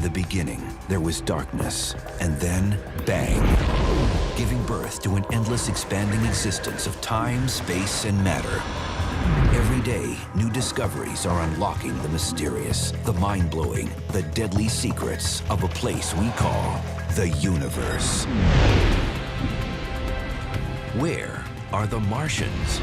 the beginning, there was darkness, and then, bang, giving birth to an endless expanding existence of time, space, and matter. Every day, new discoveries are unlocking the mysterious, the mind-blowing, the deadly secrets of a place we call the universe. Where are the Martians?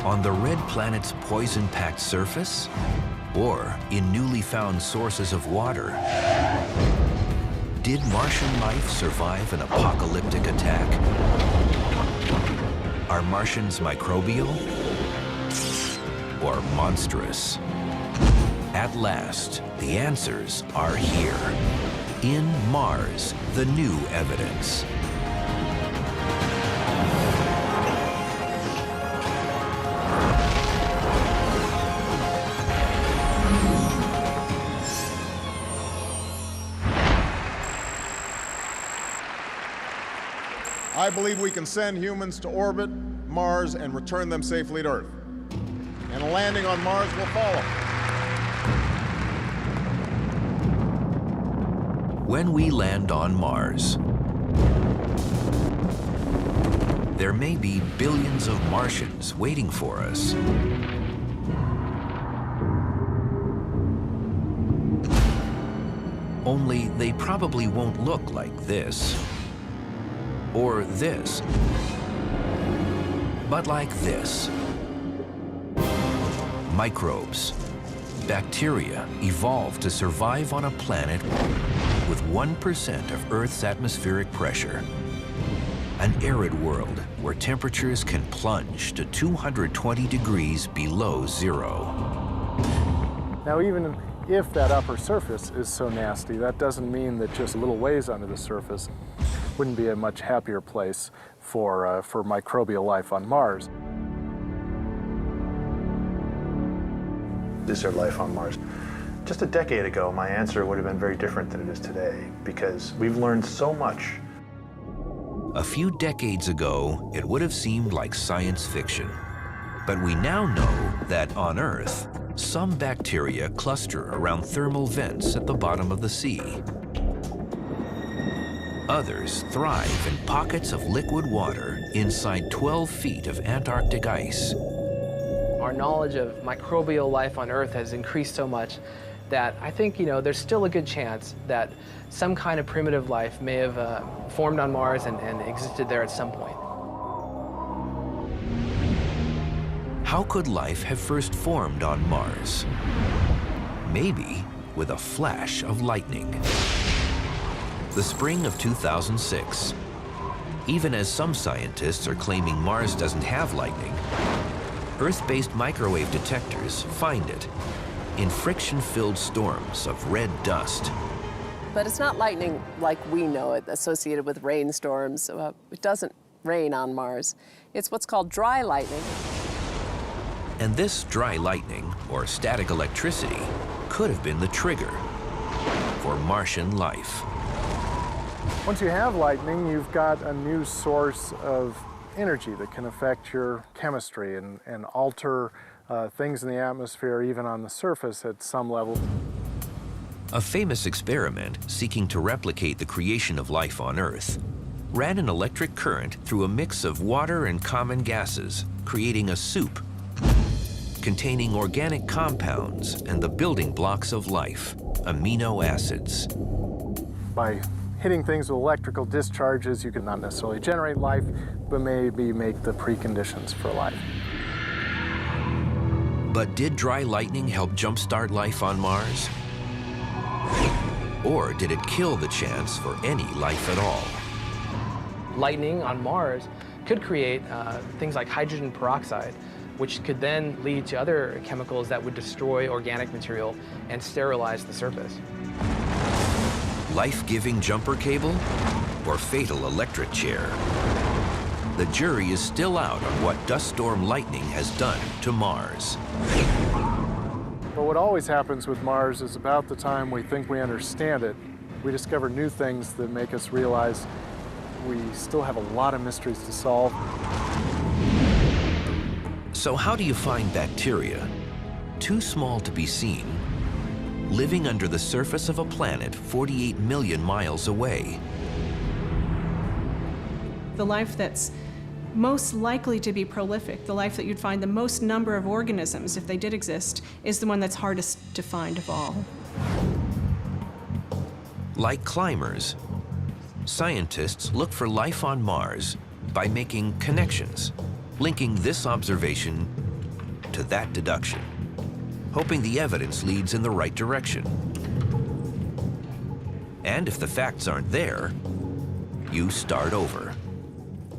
On the red planet's poison-packed surface? Or in newly found sources of water? Did Martian life survive an apocalyptic attack? Are Martians microbial or monstrous? At last, the answers are here. In Mars, the new evidence. I believe we can send humans to orbit Mars and return them safely to Earth. And a landing on Mars will follow. When we land on Mars, there may be billions of Martians waiting for us. Only they probably won't look like this. Or this, but like this. Microbes, bacteria evolved to survive on a planet with 1% of Earth's atmospheric pressure. An arid world where temperatures can plunge to 220 degrees below zero. Now, even if that upper surface is so nasty, that doesn't mean that just a little ways under the surface wouldn't be a much happier place for microbial life on Mars. Is there life on Mars? Just a decade ago, my answer would have been very different than it is today, because we've learned so much. A few decades ago, it would have seemed like science fiction. But we now know that on Earth, some bacteria cluster around thermal vents at the bottom of the sea. Others thrive in pockets of liquid water inside 12 feet of Antarctic ice. Our knowledge of microbial life on Earth has increased so much that I think, there's still a good chance that some kind of primitive life may have formed on Mars and existed there at some point. How could life have first formed on Mars? Maybe with a flash of lightning. The spring of 2006. Even as some scientists are claiming Mars doesn't have lightning, Earth-based microwave detectors find it in friction-filled storms of red dust. But it's not lightning like we know it, associated with rainstorms. It doesn't rain on Mars. It's what's called dry lightning. And this dry lightning, or static electricity, could have been the trigger for Martian life. Once you have lightning, you've got a new source of energy that can affect your chemistry and alter things in the atmosphere, even on the surface at some level. A famous experiment seeking to replicate the creation of life on Earth ran an electric current through a mix of water and common gases, creating a soup containing organic compounds and the building blocks of life, amino acids. By hitting things with electrical discharges, you can not necessarily generate life, but maybe make the preconditions for life. But did dry lightning help jumpstart life on Mars? Or did it kill the chance for any life at all? Lightning on Mars could create things like hydrogen peroxide, which could then lead to other chemicals that would destroy organic material and sterilize the surface. Life-giving jumper cable or fatal electric chair? The jury is still out on what dust storm lightning has done to Mars. But what always happens with Mars is about the time we think we understand it, we discover new things that make us realize we still have a lot of mysteries to solve. So how do you find bacteria, too small to be seen, living under the surface of a planet 48 million miles away? The life that's most likely to be prolific, the life that you'd find the most number of organisms, if they did exist, is the one that's hardest to find of all. Like climbers, scientists look for life on Mars by making connections, linking this observation to that deduction, hoping the evidence leads in the right direction. And if the facts aren't there, you start over.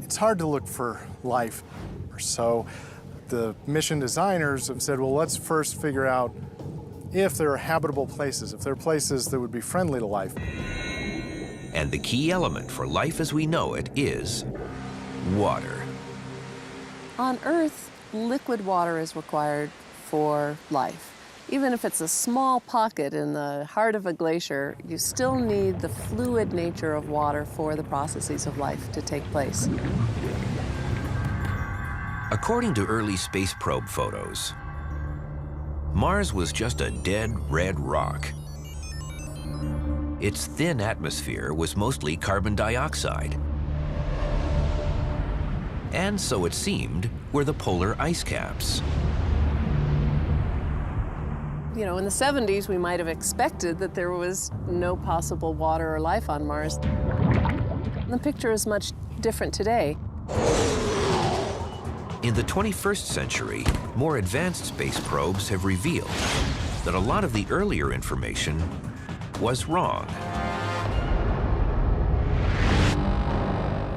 It's hard to look for life, so the mission designers have said, well, let's first figure out if there are habitable places, if there are places that would be friendly to life. And the key element for life as we know it is water. On Earth, liquid water is required for life. Even if it's a small pocket in the heart of a glacier, you still need the fluid nature of water for the processes of life to take place. According to early space probe photos, Mars was just a dead red rock. Its thin atmosphere was mostly carbon dioxide. And so it seemed were the polar ice caps. You know, in the 70s, we might have expected that there was no possible water or life on Mars. The picture is much different today. In the 21st century, more advanced space probes have revealed that a lot of the earlier information was wrong.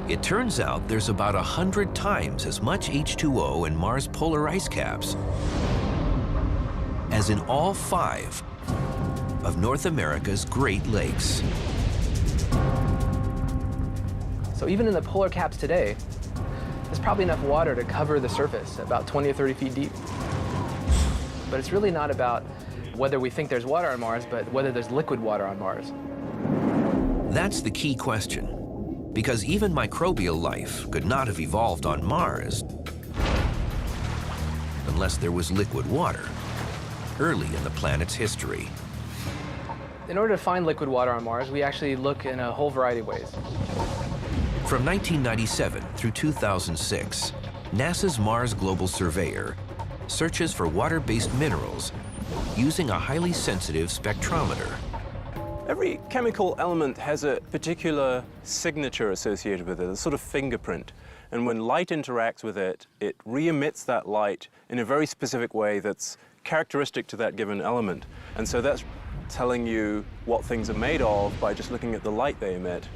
It turns out there's about 100 times as much H2O in Mars' polar ice caps as in all 5 of North America's Great Lakes. So even in the polar caps today, there's probably enough water to cover the surface, about 20 or 30 feet deep. But it's really not about whether we think there's water on Mars, but whether there's liquid water on Mars. That's the key question, because even microbial life could not have evolved on Mars unless there was liquid water early in the planet's history. In order to find liquid water on Mars, we actually look in a whole variety of ways. From 1997 through 2006, NASA's Mars Global Surveyor searches for water-based minerals using a highly sensitive spectrometer. Every chemical element has a particular signature associated with it, a sort of fingerprint. And when light interacts with it, it re-emits that light in a very specific way that's characteristic to that given element. And so that's telling you what things are made of by just looking at the light they emit.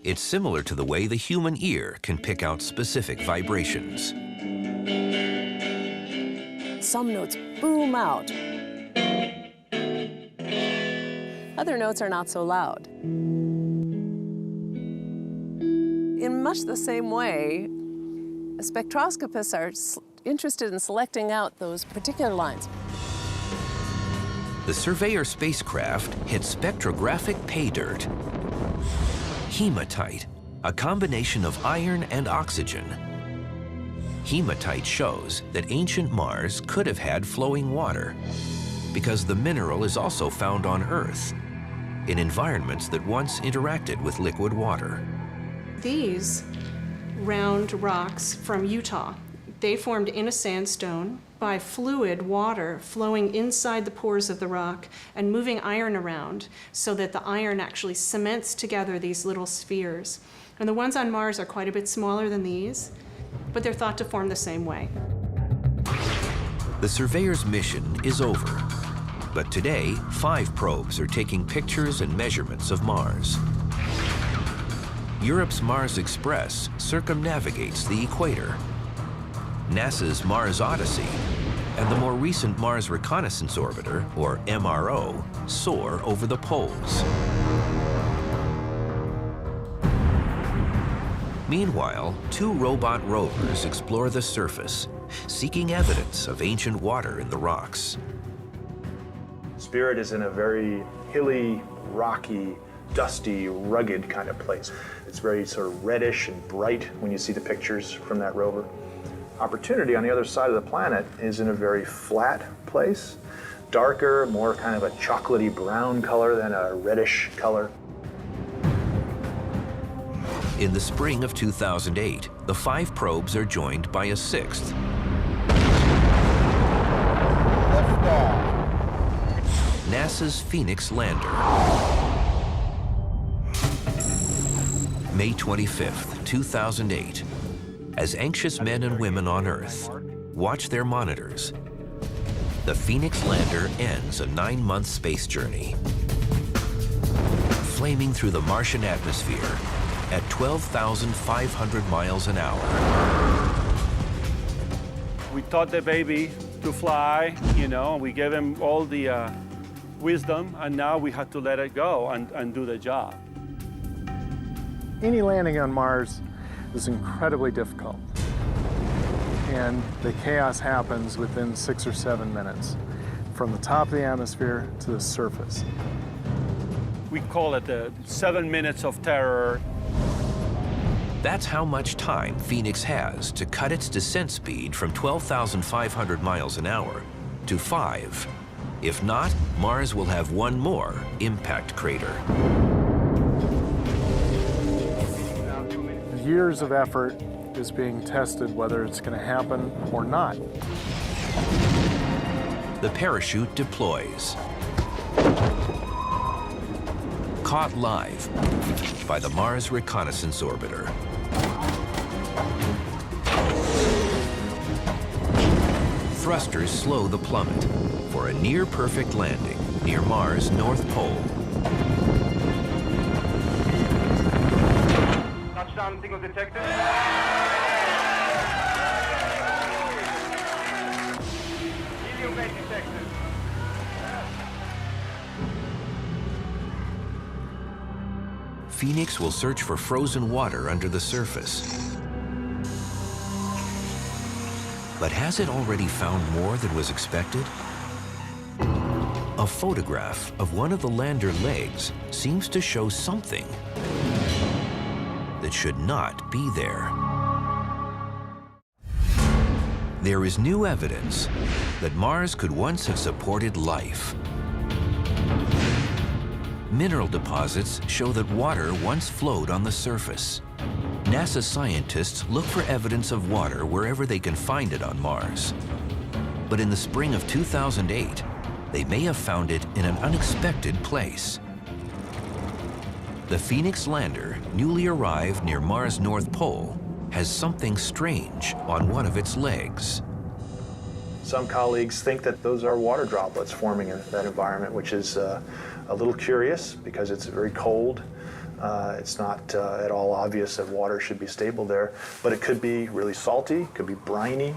It's similar to the way the human ear can pick out specific vibrations. Some notes boom out. Other notes are not so loud. In much the same way, spectroscopists are interested in selecting out those particular lines. The Surveyor spacecraft hit spectrographic pay dirt. Hematite, a combination of iron and oxygen. Hematite shows that ancient Mars could have had flowing water because the mineral is also found on Earth in environments that once interacted with liquid water. These round rocks from Utah, they formed in a sandstone by fluid water flowing inside the pores of the rock and moving iron around so that the iron actually cements together these little spheres. And the ones on Mars are quite a bit smaller than these, but they're thought to form the same way. The Surveyor's mission is over, but today 5 probes are taking pictures and measurements of Mars. Europe's Mars Express circumnavigates the equator. NASA's Mars Odyssey and the more recent Mars Reconnaissance Orbiter, or MRO, soar over the poles. Meanwhile, 2 robot rovers explore the surface, seeking evidence of ancient water in the rocks. Spirit is in a very hilly, rocky, dusty, rugged kind of place. It's very sort of reddish and bright when you see the pictures from that rover. opportunity on the other side of the planet is in a very flat place, darker, more kind of a chocolatey brown color than a reddish color. In the spring of 2008, the 5 probes are joined by a 6th. NASA's Phoenix lander. May 25th, 2008. As anxious men and women on Earth watch their monitors, the Phoenix lander ends a 9-month space journey, flaming through the Martian atmosphere at 12,500 miles an hour. We taught the baby to fly, you know, we gave him all the wisdom, and now we had to let it go and do the job. Any landing on Mars is incredibly difficult. And the chaos happens within 6 or 7 minutes, from the top of the atmosphere to the surface. We call it the 7 minutes of terror. That's how much time Phoenix has to cut its descent speed from 12,500 miles an hour to 5. If not, Mars will have one more impact crater. Years of effort is being tested whether it's going to happen or not. The parachute deploys. Caught live by the Mars Reconnaissance Orbiter. Thrusters slow the plummet for a near-perfect landing near Mars' North Pole. Touchdown signal detected. Helium main detected. Phoenix will search for frozen water under the surface. But has it already found more than was expected? A photograph of one of the lander legs seems to show something that should not be there. There is new evidence that Mars could once have supported life. Mineral deposits show that water once flowed on the surface. NASA scientists look for evidence of water wherever they can find it on Mars. But in the spring of 2008, they may have found it in an unexpected place. The Phoenix lander, newly arrived near Mars' North Pole, has something strange on one of its legs. Some colleagues think that those are water droplets forming in that environment, which is a little curious because it's very cold. It's not at all obvious that water should be stable there, but it could be really salty, could be briny,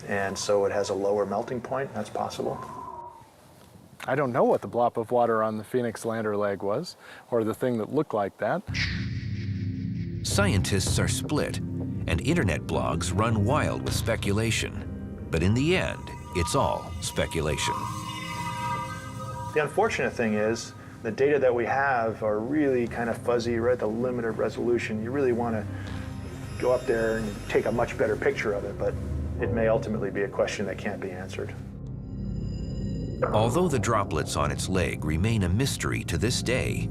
and so it has a lower melting point. That's possible. I don't know what the blob of water on the Phoenix lander leg was, or the thing that looked like that. Scientists are split, and internet blogs run wild with speculation. But in the end, it's all speculation. The unfortunate thing is, the data that we have are really kind of fuzzy, right at the limited resolution. You really want to go up there and take a much better picture of it, but it may ultimately be a question that can't be answered. Although the droplets on its leg remain a mystery to this day,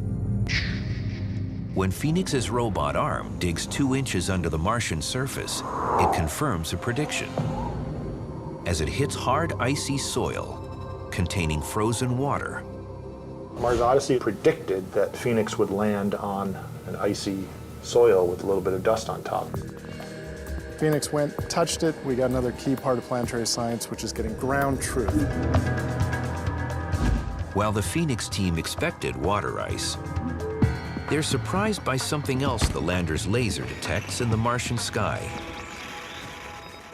when Phoenix's robot arm digs 2 inches under the Martian surface, it confirms a prediction. As it hits hard, icy soil containing frozen water, Mars Odyssey predicted that Phoenix would land on an icy soil with a little bit of dust on top. Phoenix went, touched it. We got another key part of planetary science, which is getting ground truth. While the Phoenix team expected water ice, they're surprised by something else the lander's laser detects in the Martian sky.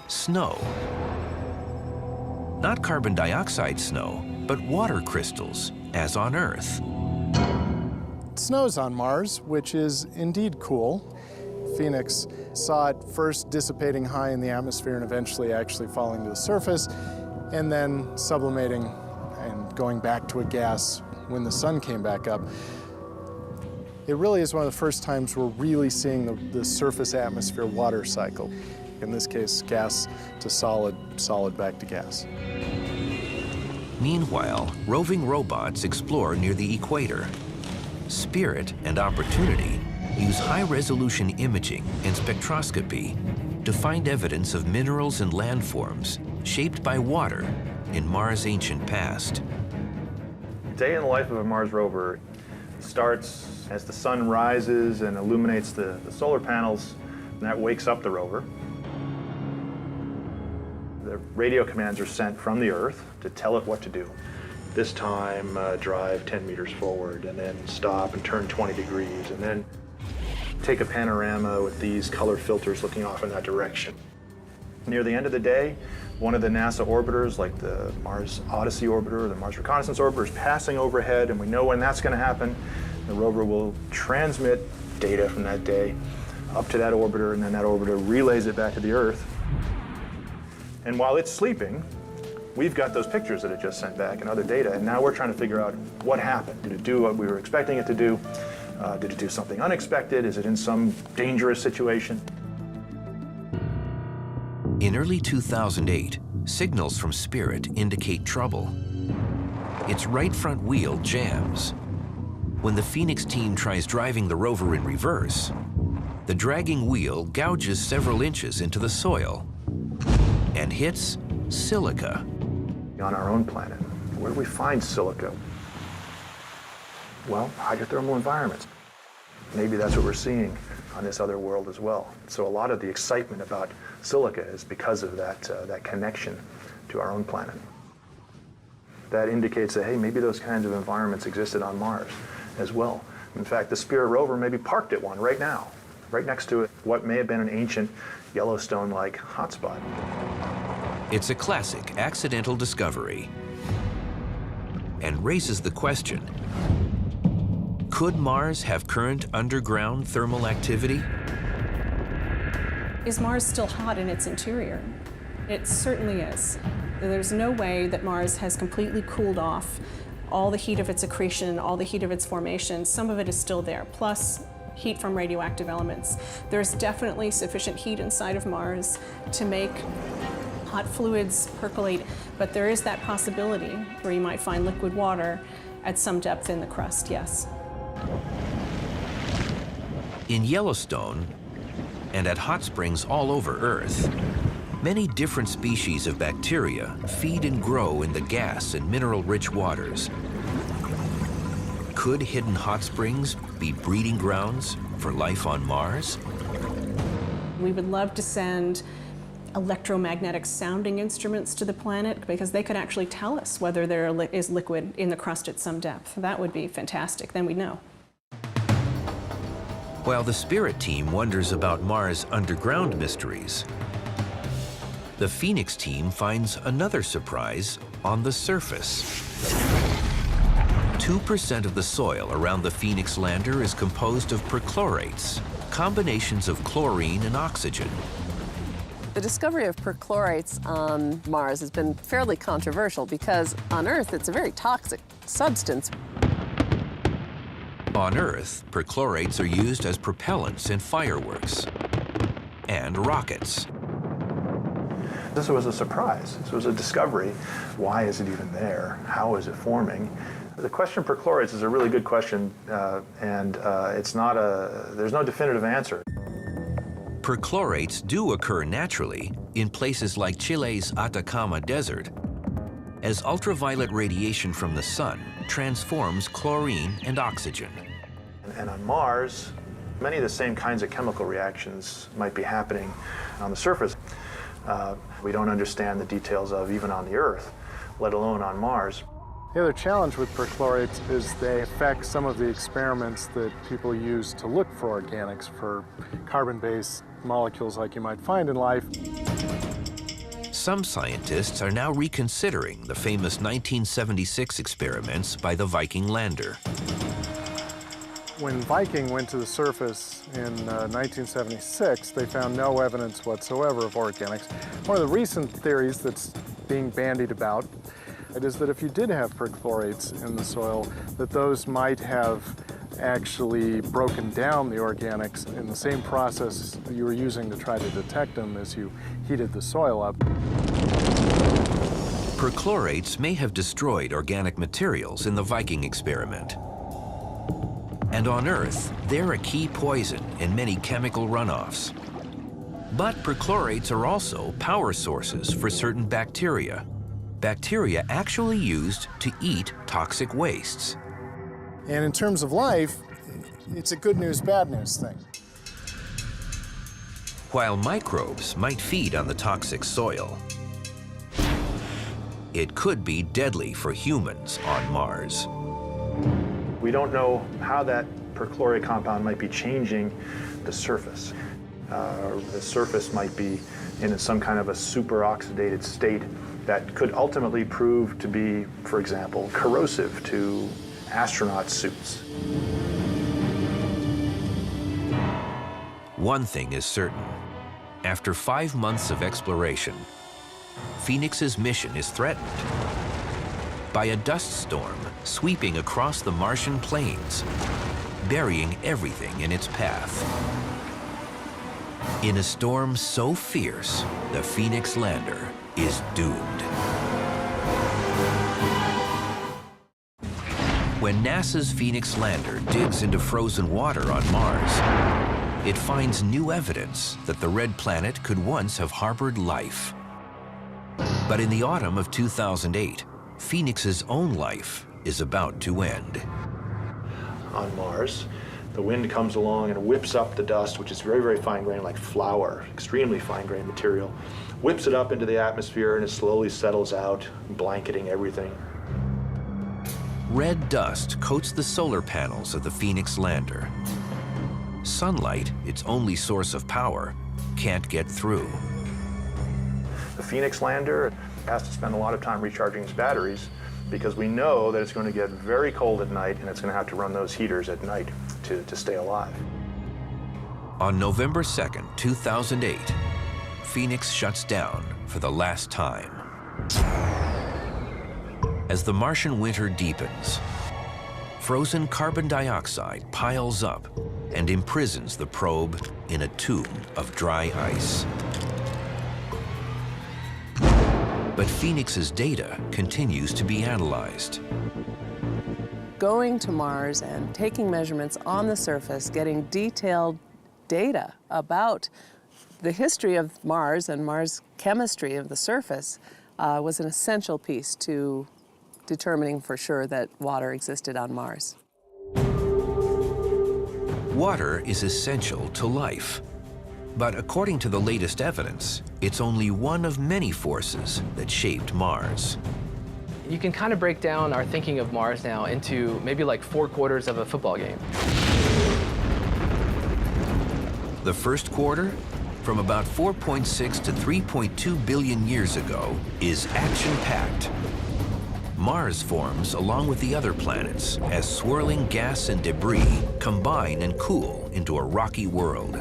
Snow. Not carbon dioxide snow, but water crystals, as on Earth. It snows on Mars, which is indeed cool. Phoenix saw it first dissipating high in the atmosphere and eventually actually falling to the surface, and then sublimating and going back to a gas when the sun came back up. It really is one of the first times we're really seeing the surface atmosphere water cycle. In this case, gas to solid, solid back to gas. Meanwhile, roving robots explore near the equator. Spirit and Opportunity use high-resolution imaging and spectroscopy to find evidence of minerals and landforms shaped by water in Mars' ancient past. Day in the life of a Mars rover starts as the sun rises and illuminates the solar panels, and that wakes up the rover. The radio commands are sent from the Earth to tell it what to do. This time, drive 10 meters forward, and then stop and turn 20 degrees, and then take a panorama with these color filters looking off in that direction. Near the end of the day, one of the NASA orbiters, like the Mars Odyssey orbiter or the Mars Reconnaissance orbiter, is passing overhead, and we know when that's going to happen. The rover will transmit data from that day up to that orbiter, and then that orbiter relays it back to the Earth. And while it's sleeping, we've got those pictures that it just sent back and other data, and now we're trying to figure out what happened. Did it do what we were expecting it to do? Did it do something unexpected? Is it in some dangerous situation? In early 2008, signals from Spirit indicate trouble. Its right front wheel jams. When the Phoenix team tries driving the rover in reverse, the dragging wheel gouges several inches into the soil and hits silica. On our own planet, where do we find silica? Well, hydrothermal environments. Maybe that's what we're seeing on this other world as well. So a lot of the excitement about silica is because of that connection to our own planet. That indicates that, hey, maybe those kinds of environments existed on Mars as well. In fact, the Spirit rover may be parked at one right now, right next to it, what may have been an ancient Yellowstone-like hotspot. It's a classic accidental discovery and raises the question, could Mars have current underground thermal activity? Is Mars still hot in its interior? It certainly is. There's no way that Mars has completely cooled off all the heat of its accretion, all the heat of its formation. Some of it is still there, plus heat from radioactive elements. There's definitely sufficient heat inside of Mars to make hot fluids percolate, but there is that possibility where you might find liquid water at some depth in the crust, yes. In Yellowstone and at hot springs all over Earth, many different species of bacteria feed and grow in the gas and mineral-rich waters. Could hidden hot springs be breeding grounds for life on Mars? We would love to send electromagnetic sounding instruments to the planet because they could actually tell us whether there is liquid in the crust at some depth. That would be fantastic, then we'd know. While the Spirit team wonders about Mars' underground mysteries, the Phoenix team finds another surprise on the surface. 2% of the soil around the Phoenix lander is composed of perchlorates, combinations of chlorine and oxygen. The discovery of perchlorates on Mars has been fairly controversial because on Earth it's a very toxic substance. On Earth, perchlorates are used as propellants in fireworks and rockets. This was a surprise. This was a discovery. Why is it even there? How is it forming? The question of perchlorates is a really good question, and there's no definitive answer. Perchlorates do occur naturally in places like Chile's Atacama Desert, as ultraviolet radiation from the sun transforms chlorine and oxygen. And on Mars, many of the same kinds of chemical reactions might be happening on the surface. We don't understand the details of even on the Earth, let alone on Mars. The other challenge with perchlorates is they affect some of the experiments that people use to look for organics, for carbon-based molecules like you might find in life. Some scientists are now reconsidering the famous 1976 experiments by the Viking lander. When Viking went to the surface in 1976, they found no evidence whatsoever of organics. One of the recent theories that's being bandied about is that if you did have perchlorates in the soil, that those might have actually broken down the organics in the same process you were using to try to detect them as you heated the soil up. Perchlorates may have destroyed organic materials in the Viking experiment. And on Earth, they're a key poison in many chemical runoffs. But perchlorates are also power sources for certain bacteria. Bacteria actually used to eat toxic wastes. And in terms of life, it's a good news, bad news thing. While microbes might feed on the toxic soil, it could be deadly for humans on Mars. We don't know how that perchlorate compound might be changing the surface. The surface might be in some kind of a superoxidated state that could ultimately prove to be, for example, corrosive to astronaut suits. One thing is certain. After 5 months of exploration, Phoenix's mission is threatened by a dust storm sweeping across the Martian plains, burying everything in its path. In a storm so fierce, the Phoenix lander is doomed. When NASA's Phoenix lander digs into frozen water on Mars, it finds new evidence that the red planet could once have harbored life. But in the autumn of 2008, Phoenix's own life is about to end. On Mars, the wind comes along and whips up the dust, which is very, very fine-grained, like flour, extremely fine-grained material, whips it up into the atmosphere, and it slowly settles out, blanketing everything. Red dust coats the solar panels of the Phoenix lander. Sunlight, its only source of power, can't get through. The Phoenix lander has to spend a lot of time recharging its batteries because we know that it's going to get very cold at night and it's going to have to run those heaters at night to stay alive. On November 2nd, 2008, Phoenix shuts down for the last time. As the Martian winter deepens, frozen carbon dioxide piles up and imprisons the probe in a tomb of dry ice. But Phoenix's data continues to be analyzed. Going to Mars and taking measurements on the surface, getting detailed data about the history of Mars and Mars chemistry of the surface was an essential piece to determining for sure that water existed on Mars. Water is essential to life. But according to the latest evidence, it's only one of many forces that shaped Mars. You can kind of break down our thinking of Mars now into maybe like 4 quarters of a football game. The first quarter, from about 4.6 to 3.2 billion years ago, is action-packed. Mars forms along with the other planets as swirling gas and debris combine and cool into a rocky world.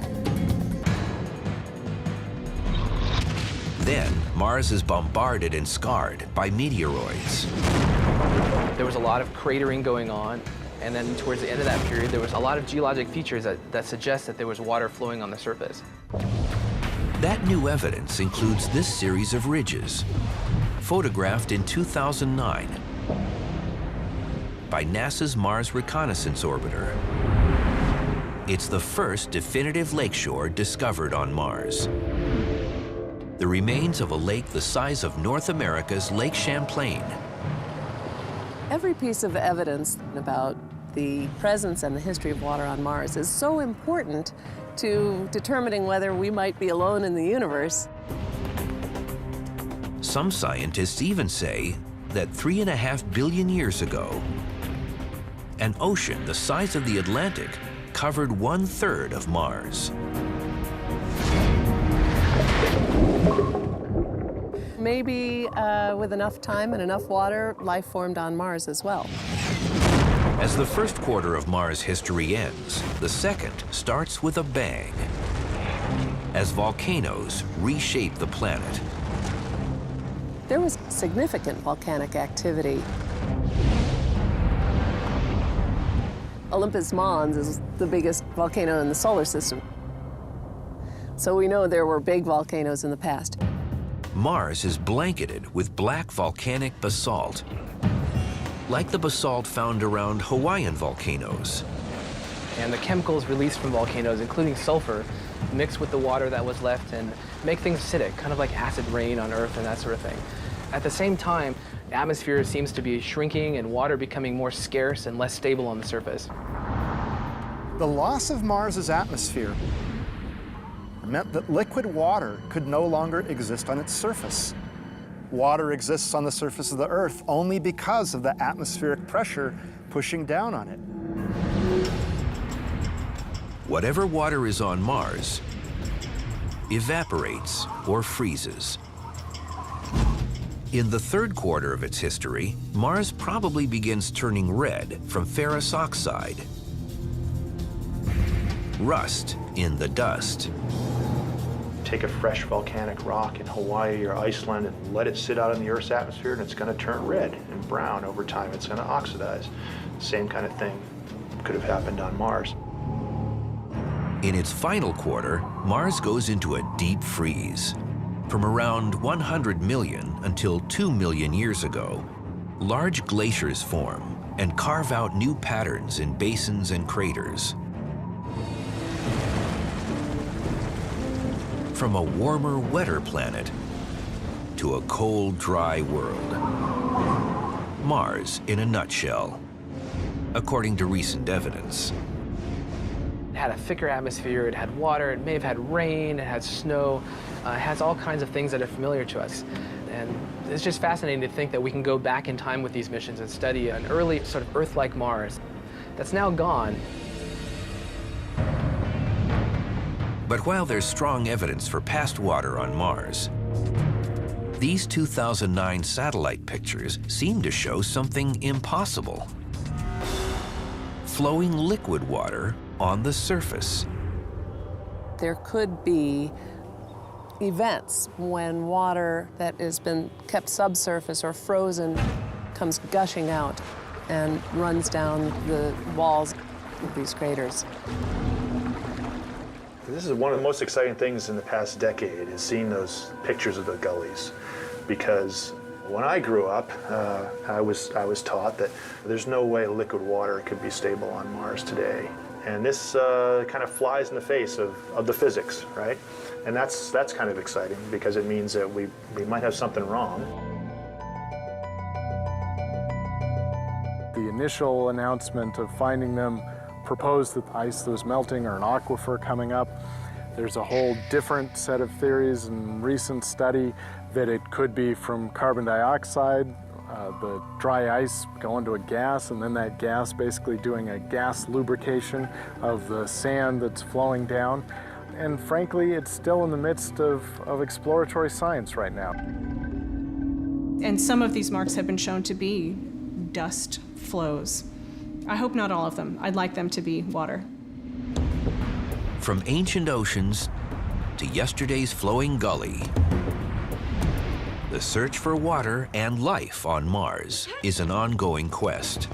Then, Mars is bombarded and scarred by meteoroids. There was a lot of cratering going on, and then towards the end of that period, there was a lot of geologic features that suggest that there was water flowing on the surface. That new evidence includes this series of ridges, photographed in 2009 by NASA's Mars Reconnaissance Orbiter. It's the first definitive lakeshore discovered on Mars. The remains of a lake the size of North America's Lake Champlain. Every piece of evidence about the presence and the history of water on Mars is so important to determining whether we might be alone in the universe. Some scientists even say that 3.5 billion years ago, an ocean the size of the Atlantic covered 1/3 of Mars. Maybe with enough time and enough water, life formed on Mars as well. As the first quarter of Mars history ends, the second starts with a bang. As volcanoes reshape the planet. There was significant volcanic activity. Olympus Mons is the biggest volcano in the solar system. So we know there were big volcanoes in the past. Mars is blanketed with black volcanic basalt, like the basalt found around Hawaiian volcanoes. And the chemicals released from volcanoes, including sulfur, mix with the water that was left and make things acidic, kind of like acid rain on Earth and that sort of thing. At the same time, the atmosphere seems to be shrinking and water becoming more scarce and less stable on the surface. The loss of Mars's atmosphere meant that liquid water could no longer exist on its surface. Water exists on the surface of the Earth only because of the atmospheric pressure pushing down on it. Whatever water is on Mars evaporates or freezes. In the third quarter of its history, Mars probably begins turning red from ferrous oxide, rust in the dust. Take a fresh volcanic rock in Hawaii or Iceland and let it sit out in the Earth's atmosphere, and it's going to turn red and brown over time. It's going to oxidize. Same kind of thing could have happened on Mars. In its final quarter, Mars goes into a deep freeze. From around 100 million until 2 million years ago, large glaciers form and carve out new patterns in basins and craters. From a warmer, wetter planet to a cold, dry world. Mars in a nutshell, according to recent evidence. It had a thicker atmosphere, it had water, it may have had rain, it had snow, it has all kinds of things that are familiar to us. And it's just fascinating to think that we can go back in time with these missions and study an early sort of Earth-like Mars that's now gone. But while there's strong evidence for past water on Mars, these 2009 satellite pictures seem to show something impossible. Flowing liquid water on the surface. There could be events when water that has been kept subsurface or frozen comes gushing out and runs down the walls of these craters. This is one of the most exciting things in the past decade, is seeing those pictures of the gullies. Because when I grew up, I was taught that there's no way liquid water could be stable on Mars today. And this kind of flies in the face of the physics, right? And that's kind of exciting, because it means that we might have something wrong. The initial announcement of finding them proposed that ice that was melting or an aquifer coming up. There's a whole different set of theories and recent study that it could be from carbon dioxide, the dry ice going to a gas, and then that gas basically doing a gas lubrication of the sand that's flowing down. And frankly, it's still in the midst of exploratory science right now. And some of these marks have been shown to be dust flows. I hope not all of them. I'd like them to be water. From ancient oceans to yesterday's flowing gully, the search for water and life on Mars is an ongoing quest.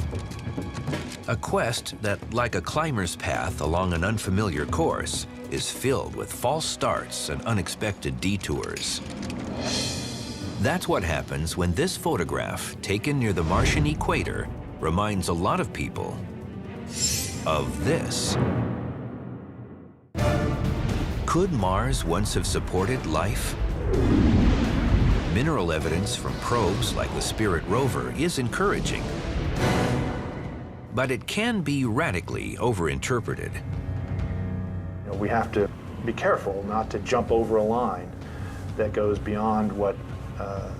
A quest that, like a climber's path along an unfamiliar course, is filled with false starts and unexpected detours. That's what happens when this photograph, taken near the Martian equator, reminds a lot of people of this. Could Mars once have supported life? Mineral evidence from probes like the Spirit rover is encouraging, but it can be radically overinterpreted. You know, we have to be careful not to jump over a line that goes beyond what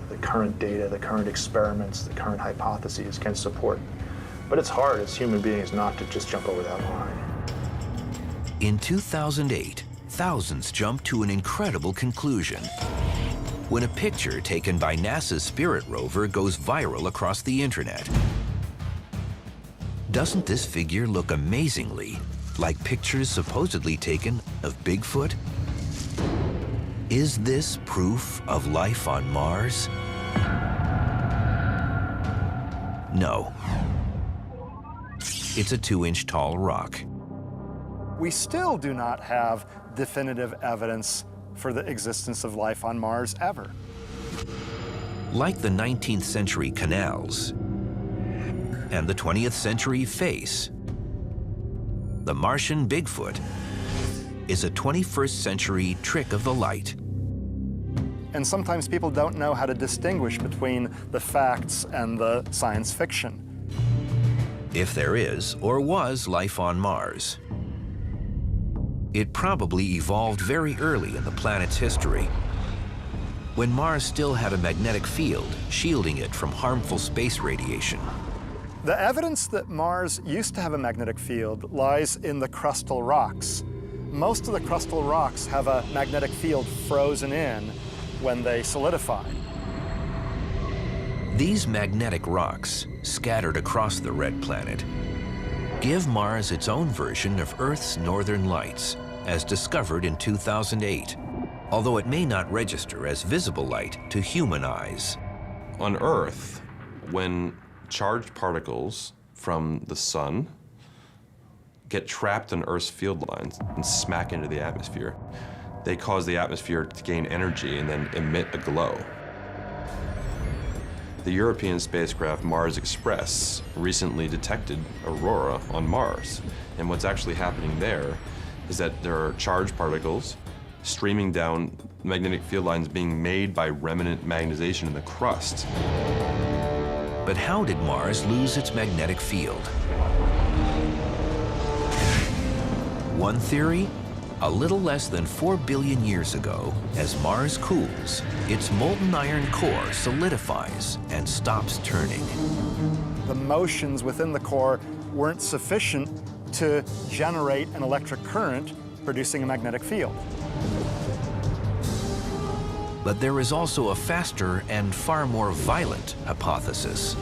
the current data, the current experiments, the current hypotheses can support. But it's hard as human beings not to just jump over that line. In 2008, thousands jumped to an incredible conclusion when a picture taken by NASA's Spirit rover goes viral across the internet. Doesn't this figure look amazingly like pictures supposedly taken of Bigfoot? Is this proof of life on Mars? No. it's a 2-inch tall rock. We still do not have definitive evidence for the existence of life on Mars ever. Like the 19th century canals and the 20th century face, the Martian Bigfoot is a 21st century trick of the light. And sometimes people don't know how to distinguish between the facts and the science fiction. If there is or was life on Mars, it probably evolved very early in the planet's history, when Mars still had a magnetic field shielding it from harmful space radiation. The evidence that Mars used to have a magnetic field lies in the crustal rocks. Most of the crustal rocks have a magnetic field frozen in when they solidified. These magnetic rocks, scattered across the red planet, give Mars its own version of Earth's northern lights, as discovered in 2008, although it may not register as visible light to human eyes. On Earth, when charged particles from the sun get trapped in Earth's field lines and smack into the atmosphere, they cause the atmosphere to gain energy and then emit a glow. The European spacecraft Mars Express recently detected aurora on Mars. And what's actually happening there is that there are charged particles streaming down magnetic field lines being made by remnant magnetization in the crust. But how did Mars lose its magnetic field? One theory, a little less than 4 billion years ago, as Mars cools, its molten iron core solidifies and stops turning. The motions within the core weren't sufficient to generate an electric current, producing a magnetic field. But there is also a faster and far more violent hypothesis.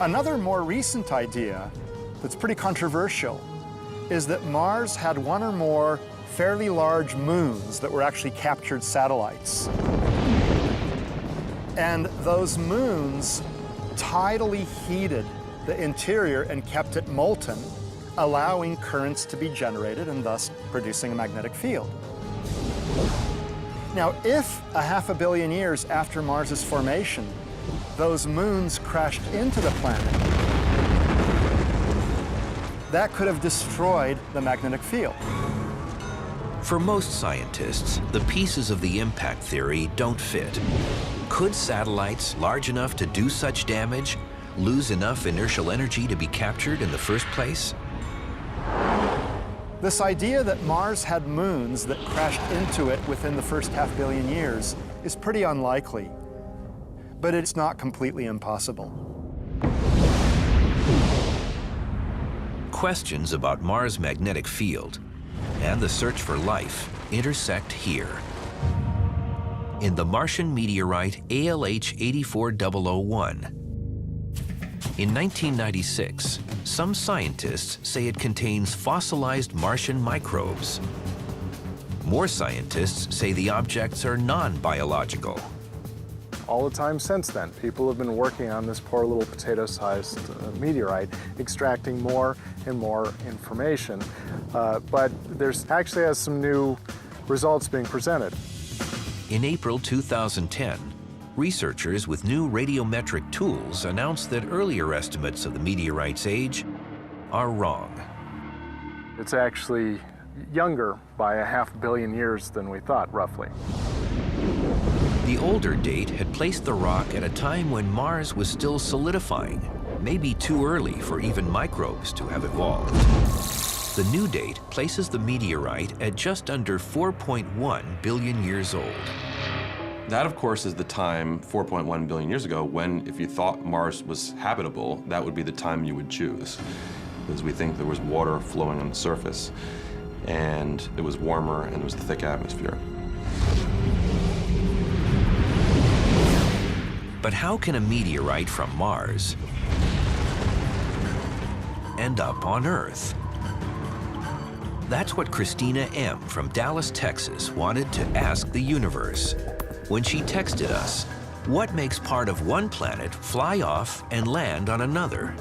Another more recent idea that's pretty controversial is that Mars had one or more fairly large moons that were actually captured satellites. And those moons tidally heated the interior and kept it molten, allowing currents to be generated and thus producing a magnetic field. Now, if a 500 million years after Mars's formation, those moons crashed into the planet, that could have destroyed the magnetic field. For most scientists, the pieces of the impact theory don't fit. Could satellites large enough to do such damage lose enough inertial energy to be captured in the first place? This idea that Mars had moons that crashed into it within the first 500 million years is pretty unlikely, but it's not completely impossible. Questions about Mars' magnetic field and the search for life intersect here. In the Martian meteorite ALH 84001. In 1996, some scientists say it contains fossilized Martian microbes. More scientists say the objects are non-biological. All the time since then, people have been working on this poor little potato-sized meteorite, extracting more and more information. But there's actually has some new results being presented. In April 2010, researchers with new radiometric tools announced that earlier estimates of the meteorite's age are wrong. It's actually younger by 500 million years than we thought, roughly. The older date had placed the rock at a time when Mars was still solidifying, maybe too early for even microbes to have evolved. The new date places the meteorite at just under 4.1 billion years old. That, of course, is the time 4.1 billion years ago when, if you thought Mars was habitable, that would be the time you would choose. Because we think there was water flowing on the surface, and it was warmer, and it was a thick atmosphere. But how can a meteorite from Mars end up on Earth? That's what Christina M. from Dallas, Texas wanted to ask the universe when she texted us, what makes part of one planet fly off and land on another?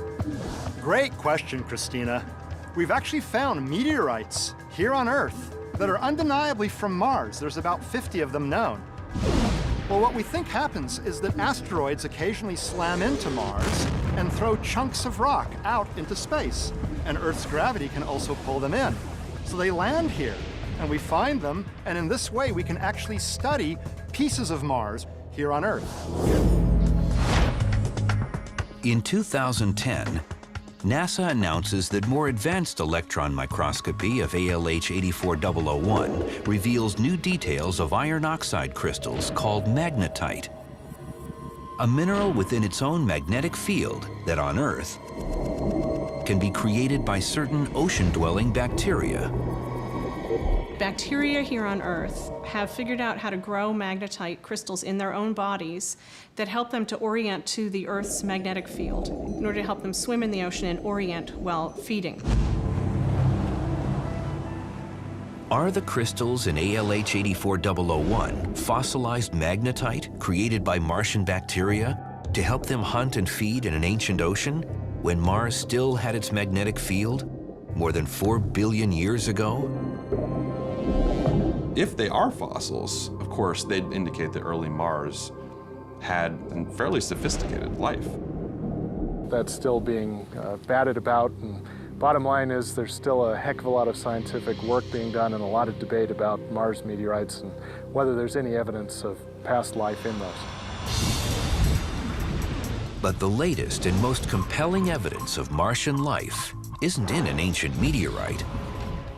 Great question, Christina. We've actually found meteorites here on Earth that are undeniably from Mars. There's about 50 of them known. Well, what we think happens is that asteroids occasionally slam into Mars and throw chunks of rock out into space, and Earth's gravity can also pull them in. So they land here, and we find them, and in this way we can actually study pieces of Mars here on Earth. In 2010, NASA announces that more advanced electron microscopy of ALH 84001 reveals new details of iron oxide crystals called magnetite, a mineral within its own magnetic field that on Earth can be created by certain ocean-dwelling bacteria. Bacteria here on Earth have figured out how to grow magnetite crystals in their own bodies that help them to orient to the Earth's magnetic field in order to help them swim in the ocean and orient while feeding. Are the crystals in ALH 84001 fossilized magnetite created by Martian bacteria to help them hunt and feed in an ancient ocean when Mars still had its magnetic field more than 4 billion years ago? If they are fossils, of course, they'd indicate that early Mars had a fairly sophisticated life. That's still being batted about, and bottom line is there's still a heck of a lot of scientific work being done and a lot of debate about Mars meteorites and whether there's any evidence of past life in those. But the latest and most compelling evidence of Martian life isn't in an ancient meteorite,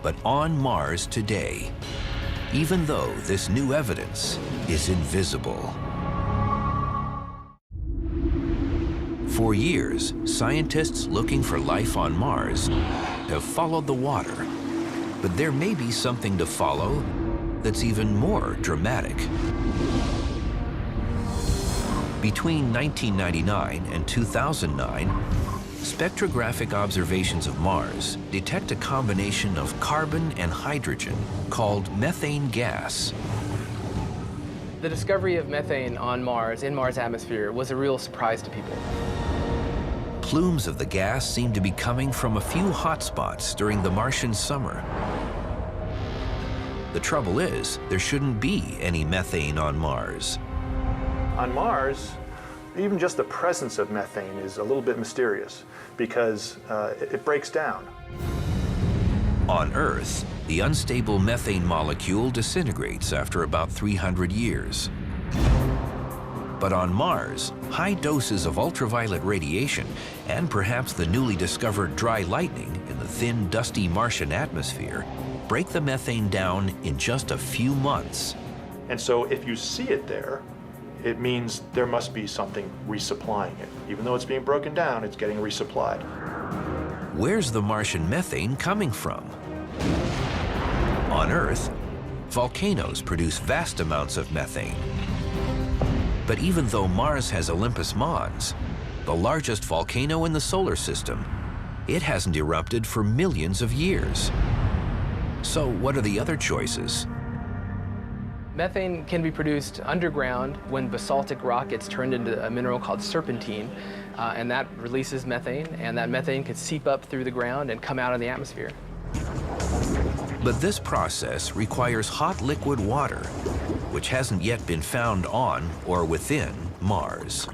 but on Mars today, even though this new evidence is invisible. For years, scientists looking for life on Mars have followed the water, but there may be something to follow that's even more dramatic. Between 1999 and 2009, spectrographic observations of Mars detect a combination of carbon and hydrogen called methane gas. The discovery of methane on Mars, in Mars' atmosphere, was a real surprise to people. Plumes of the gas seem to be coming from a few hotspots during the Martian summer. The trouble is, there shouldn't be any methane on Mars. On Mars, even just the presence of methane is a little bit mysterious because it breaks down. On Earth, the unstable methane molecule disintegrates after about 300 years. But on Mars, high doses of ultraviolet radiation and perhaps the newly discovered dry lightning in the thin, dusty Martian atmosphere break the methane down in just a few months. And so if you see it there, it means there must be something resupplying it. Even though it's being broken down, it's getting resupplied. Where's the Martian methane coming from? On Earth, volcanoes produce vast amounts of methane. But even though Mars has Olympus Mons, the largest volcano in the solar system, it hasn't erupted for millions of years. So what are the other choices? Methane can be produced underground when basaltic rock gets turned into a mineral called serpentine, and that releases methane, and that methane could seep up through the ground and come out in the atmosphere. But this process requires hot liquid water, which hasn't yet been found on or within Mars.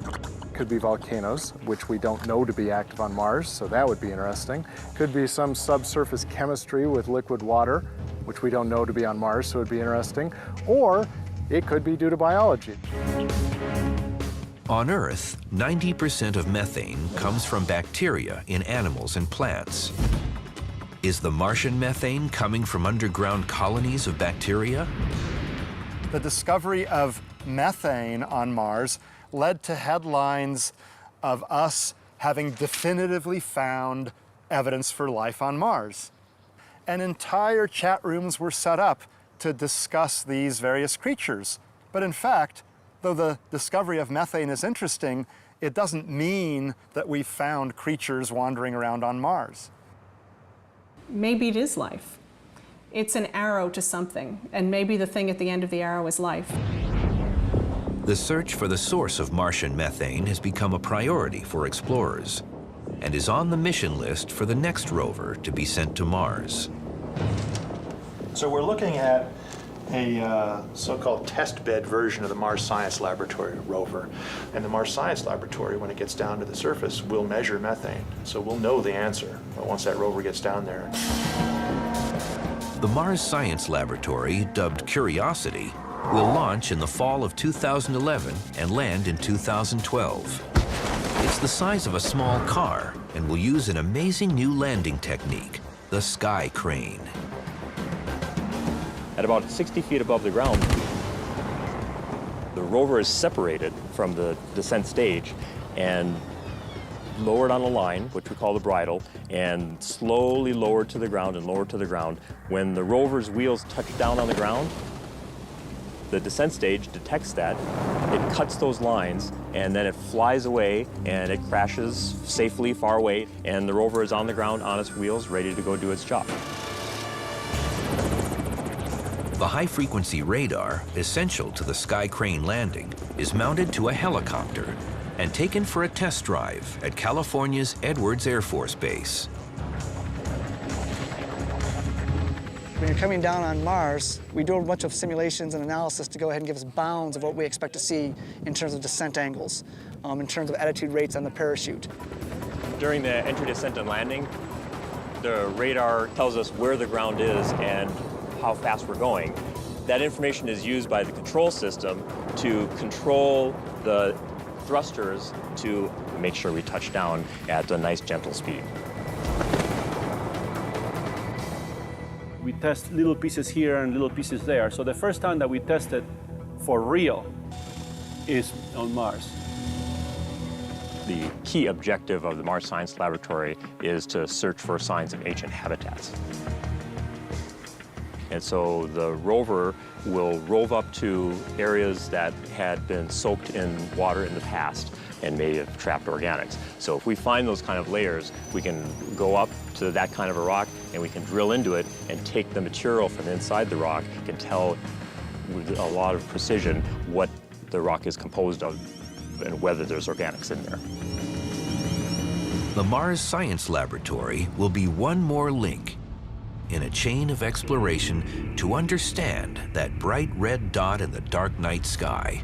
Could be volcanoes, which we don't know to be active on Mars, so that would be interesting. Could be some subsurface chemistry with liquid water, which we don't know to be on Mars, so it would be interesting. Or it could be due to biology. On Earth, 90% of methane comes from bacteria in animals and plants. Is the Martian methane coming from underground colonies of bacteria? The discovery of methane on Mars led to headlines of us having definitively found evidence for life on Mars. And entire chat rooms were set up to discuss these various creatures. But in fact, though the discovery of methane is interesting, it doesn't mean that we've found creatures wandering around on Mars. Maybe it is life. It's an arrow to something, and maybe the thing at the end of the arrow is life. The search for the source of Martian methane has become a priority for explorers. and is on the mission list for the next rover to be sent to Mars. So we're looking at a so-called test bed version of the Mars Science Laboratory rover. And the Mars Science Laboratory, when it gets down to the surface, will measure methane. So we'll know the answer once that rover gets down there. The Mars Science Laboratory, dubbed Curiosity, will launch in the fall of 2011 and land in 2012. It's the size of a small car and will use an amazing new landing technique, the sky crane. At about 60 feet above the ground, the rover is separated from the descent stage and lowered on a line, which we call the bridle, and slowly lowered to the ground and lowered to the ground. When the rover's wheels touch down on the ground, the descent stage detects that, it cuts those lines, and then it flies away and it crashes safely far away, and the rover is on the ground on its wheels, ready to go do its job. The high-frequency radar, essential to the sky crane landing, is mounted to a helicopter and taken for a test drive at California's Edwards Air Force Base. When you're coming down on Mars, we do a bunch of simulations and analysis to go ahead and give us bounds of what we expect to see in terms of descent angles, in terms of attitude rates on the parachute. During the entry, descent, and landing, the radar tells us where the ground is and how fast we're going. That information is used by the control system to control the thrusters to make sure we touch down at a nice gentle speed. We test little pieces here and little pieces there. So the first time that we tested for real is on Mars. The key objective of the Mars Science Laboratory is to search for signs of ancient habitats. And so the rover will rove up to areas that had been soaked in water in the past and may have trapped organics. So if we find those kind of layers, we can go up to that kind of a rock and we can drill into it and take the material from inside the rock and tell with a lot of precision what the rock is composed of and whether there's organics in there. The Mars Science Laboratory will be one more link in a chain of exploration to understand that bright red dot in the dark night sky.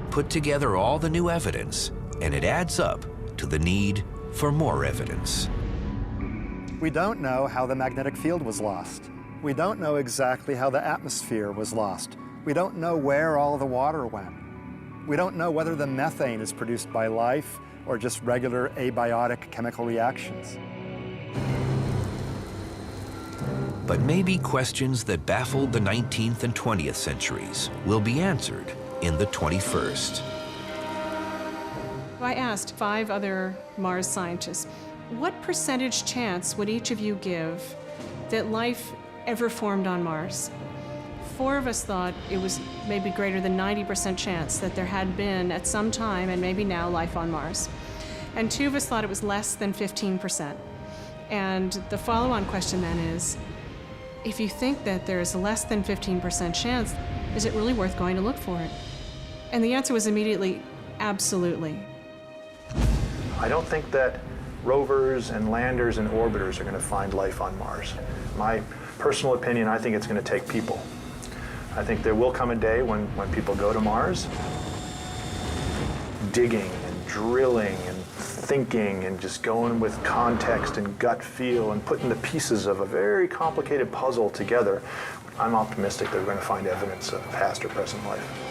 Put together all the new evidence, and it adds up to the need for more evidence. We don't know how the magnetic field was lost. We don't know exactly how the atmosphere was lost. We don't know where all the water went. We don't know whether the methane is produced by life or just regular abiotic chemical reactions. But maybe questions that baffled the 19th and 20th centuries will be answered in the 21st. I asked 5 other Mars scientists, what percentage chance would each of you give that life ever formed on Mars? 4 of us thought it was maybe greater than 90% chance that there had been at some time, and maybe now, life on Mars. And 2 of us thought it was less than 15%. And the follow-on question then is, if you think that there is a less than 15% chance, is it really worth going to look for it? And the answer was immediately, absolutely. I don't think that rovers and landers and orbiters are going to find life on Mars. My personal opinion, I think it's going to take people. I think there will come a day when people go to Mars, digging and drilling and thinking and just going with context and gut feel and putting the pieces of a very complicated puzzle together. I'm optimistic they're going to find evidence of past or present life.